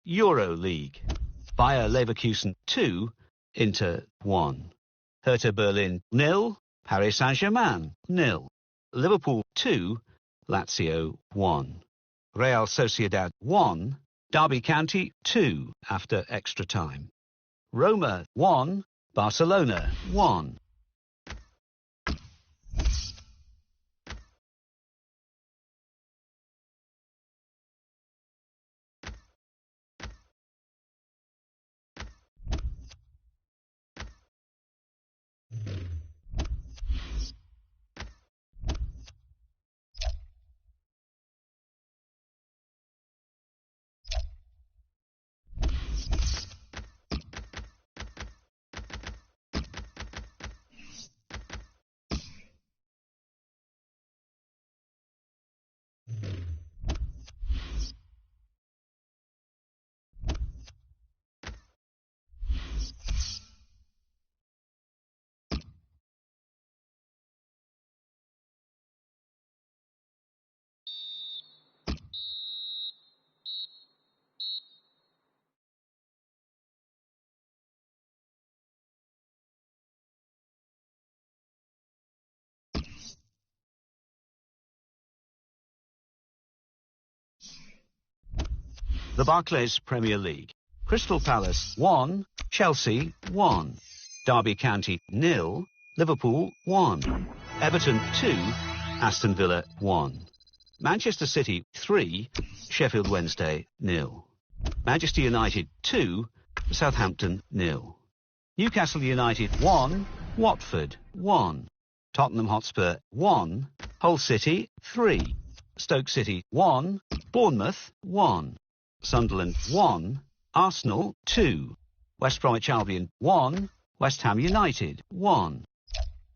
Euro League. Bayer Leverkusen 2, Inter 1. Hertha Berlin 0, Paris Saint-Germain 0. Liverpool 2, Lazio 1. Real Sociedad 1, Derby County 2 after extra time. Roma 1, Barcelona 1. The Barclays Premier League. Crystal Palace 1, Chelsea 1. Derby County 0, Liverpool 1. Everton 2, Aston Villa 1. Manchester City 3, Sheffield Wednesday 0. Manchester United 2, Southampton 0. Newcastle United 1, Watford 1. Tottenham Hotspur 1, Hull City 3. Stoke City 1, Bournemouth 1. Sunderland 1, Arsenal 2. West Bromwich Albion 1, West Ham United 1.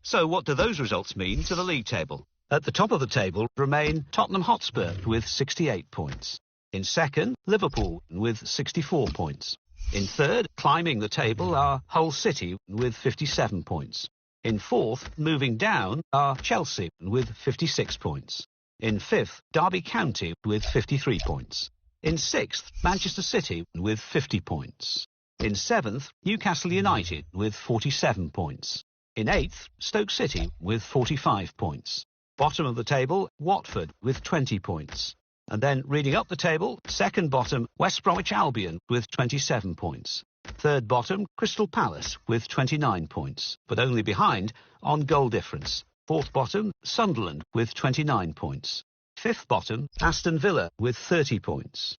So what do those results mean to the league table? At the top of the table remain Tottenham Hotspur with 68 points. In second, Liverpool with 64 points. In third, climbing the table, are Hull City with 57 points. In fourth, moving down, are Chelsea with 56 points. In fifth, Derby County with 53 points. In sixth, Manchester City with 50 points. In seventh, Newcastle United with 47 points. In eighth, Stoke City with 45 points. Bottom of the table, Watford with 20 points. And then reading up the table, second bottom, West Bromwich Albion with 27 points. Third bottom, Crystal Palace with 29 points, but only behind on goal difference. Fourth bottom, Sunderland with 29 points. Fifth bottom, Aston Villa with 30 points.